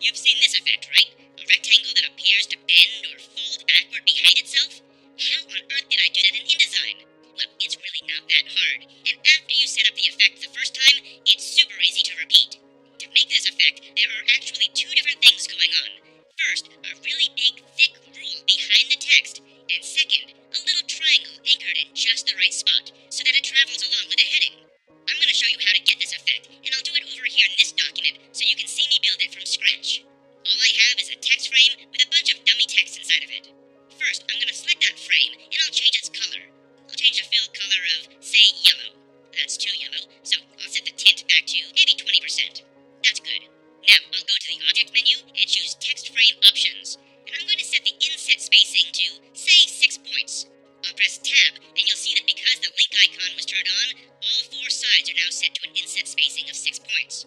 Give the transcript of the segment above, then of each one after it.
You've seen this effect, right? A rectangle that appears to bend or fold backward behind itself? How on earth did I do that in InDesign? Well, it's really not that hard, and after you set up the effect the first time, it's super easy to repeat. To make this effect, there are actually two different things going on. First, a really big, thick rule behind the text, and second, a little triangle anchored in just the right spot, so that it travels along with the heading. I'm going to show you how to get this effect, and I'll do it over here in this document so you can see me build it from scratch. All I have is a text frame with a bunch of dummy text inside of it. First, I'm going to select that frame, and I'll change its color. I'll change the fill color of, say, yellow. That's too yellow, so I'll set the tint back to maybe 20%. That's good. Now, I'll go to the Object menu and choose Text Frame Options, and I'm going to set the inset spacing to, say, 6 points. I'll press Tab, and you'll see that because the link icon was turned on, all 4 sides are now set to an inset spacing of 6 points.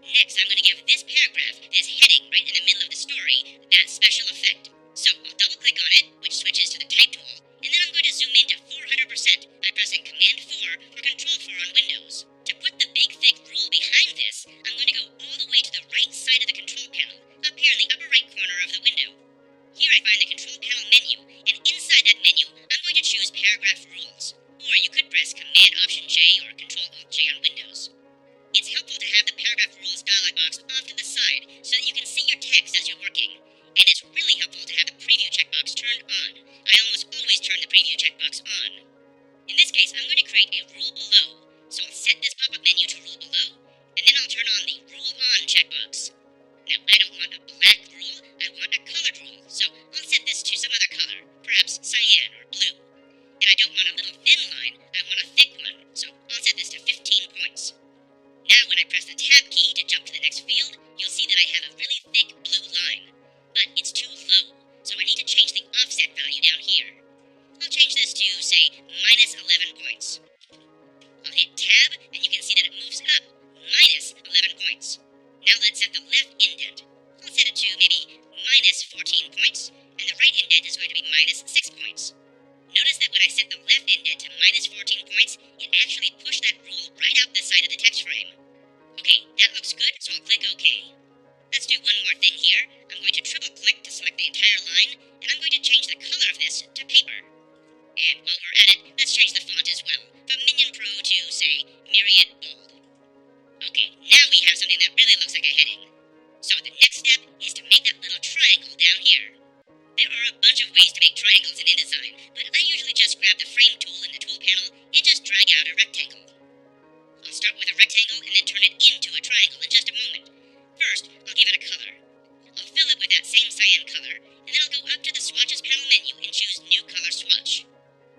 Next, I'm going to give this paragraph, this heading right in the middle of the story, that special effect. So I'll double-click on it, which switches to the Type tool, and then I'm going to zoom in to 400% by pressing Command 4 or Control 4 on Windows. To put the big, thick rule behind this, I'm going to go all the way to the right side of the control panel, up here in the upper right corner of the window. Here I find the Control Panel menu, and inside that menu, I'm going to choose Paragraph Rules, or you could press Command-Option-J or Control-Alt-J on Windows. It's helpful to have the Paragraph Rules dialog box off to the side so that you can see your text as you're working, and it's really helpful to have the Preview checkbox turned on. I almost always turn the Preview checkbox on. In this case, I'm going to create a Rule Below, so I'll set this pop-up menu to Rule Below, and then I'll turn on the Rule On checkbox. Now, I don't want a black rule, I want a colored rule, so I'll set this to some other color, perhaps cyan or blue. And I don't want a little thin line, I want a thick one, so I'll set this to 15 points. Now, when I press the Tab key to jump to the next field, you'll see that I have a really thick blue line. But it's too low, so I need to change the offset value down here. I'll change this to, say, minus 11 points. I'll hit Tab, and you can see that it moves up, minus 11 points. Now let's set the left indent. I'll set it to maybe minus 14 points, and the right indent is going to be minus 6 points. Notice that when I set the left indent to minus 14 points, it actually pushed that rule right out the side of the text frame. Okay, that looks good, so I'll click OK. Let's do one more thing here. I'm going to triple-click to select the entire line, and I'm going to change the color of this to paper. And while we're at it, let's change the font as well, from Minion Pro to, say, Myriad Bold. Okay, now we have something that really looks like a heading. So the next step is to make that little triangle down here. There are a bunch of ways to make triangles in InDesign, but I usually just grab the Frame tool in the tool panel and just drag out a rectangle. I'll start with a rectangle and then turn it into a triangle in just a moment. First, I'll give it a color. I'll fill it with that same cyan color, and then I'll go up to the Swatches panel menu and choose New Color Swatch.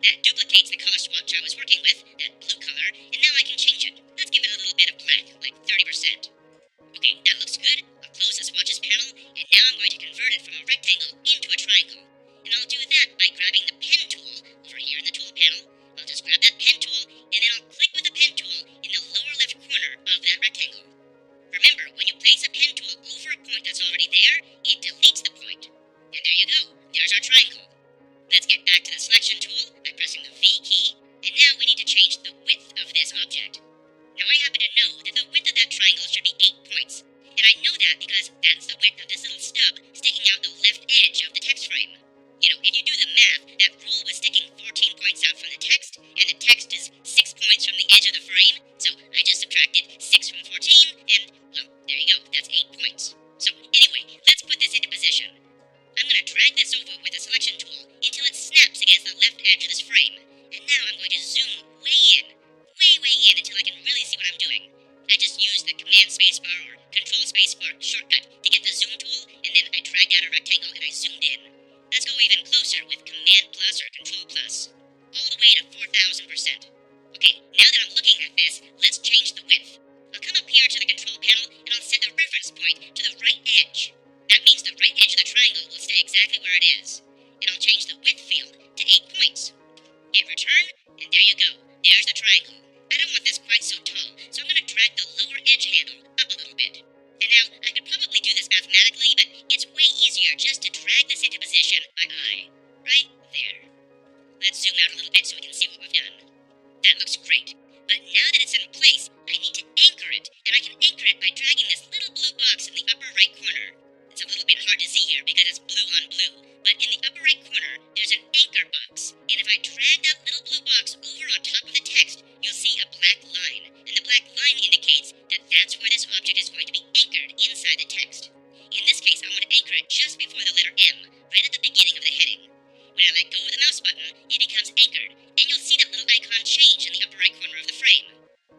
That duplicates the color swatch I was working with, that blue color, and now I can change it. Let's give it a little bit of black, like 30%. Okay, that looks good. I'll close the Swatches panel, and now I'm going to convert it from a rectangle into a triangle. And I'll do that by grabbing the Pen tool over here in the tool panel. I'll just grab that Pen tool, and then I'll click with the Pen tool in the lower left corner of that rectangle. Remember, when you place a pen tool over a point that's already there, it deletes the point. And there you go. There's our triangle. Let's get back to the Selection tool by pressing the V key, and now we need to change the width of this object. Now I happen to know that the width of that triangle should be 8 points, and I know that because that's the width of this little stub sticking out the left edge of the text frame. You know, if you do the math, that rule was sticking 14 points out from the text, and the text is 6 points from the edge of the frame, so I just subtracted 6 from 14, and, well, there you go, that's 8 points. So anyway, let's put this into position. I'm going to drag this over with the Selection tool until it snaps against the left edge of this frame, and now I'm going to zoom way in until I can really see what I'm doing. I just use the Command spacebar or Control spacebar shortcut to get the Zoom tool, and then I dragged out a rectangle and I zoomed in. Let's go even closer with Command plus or Control plus, all the way to 4,000%. Okay, now that I'm looking at this, let's change the width. I'll come up here to the Control panel and I'll set the reference point to the right edge. That means the right edge of the triangle will stay exactly where it is. And I'll change the width field to 8 points. Hit return, and there you go. There's the triangle. I don't want this quite so tall, so I'm going to drag the lower edge handle up a little bit. And now, I could probably do this mathematically, but it's way easier just to drag this into position by eye. Right there. Let's zoom out a little bit so we can see what we've done. That looks great. But now that it's in place, I need to anchor it, and I can anchor it by dragging this little blue box in the upper right corner. anchor it just before the letter M, right at the beginning of the heading. When I let go of the mouse button, it becomes anchored, and you'll see that little icon change in the upper right corner of the frame.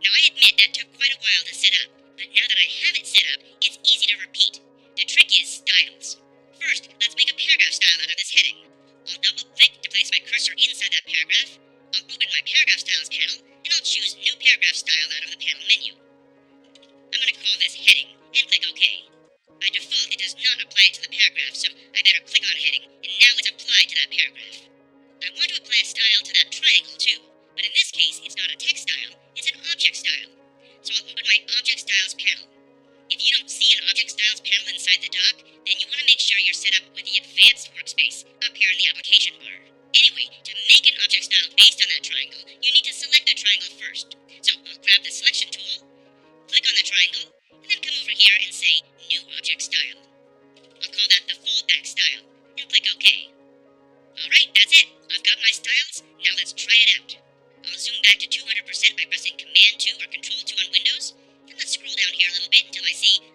Now I admit that took quite a while to set up, but now that I have it set up, it's easy to repeat. The trick is styles. First, let's make a paragraph style out of this heading. I'll double-click to place my cursor inside that paragraph. I'll open my Paragraph Styles panel, and I'll choose New Paragraph Style out of the panel menu. I'm going to call this Heading, and click OK. By default, it does not apply it to the paragraph, so I better click on Heading, and now it's applied to that paragraph. I want to apply a style to that triangle, too, but in this case, it's not a text style, it's an object style. So I'll open my Object Styles panel. If you don't see an Object Styles panel inside the dock, then you want to make sure you're set up with the Advanced workspace up here in the application bar. Anyway, to make an object style based on that triangle, you need to select the triangle first. So I'll grab the selection tool, click on the triangle, and then come over here and say New Object Style. I'll call that the Foldback Style, and click OK. Alright, that's it. I've got my styles, now let's try it out. I'll zoom back to 200% by pressing Command 2 or Control 2 on Windows, and let's scroll down here a little bit until I see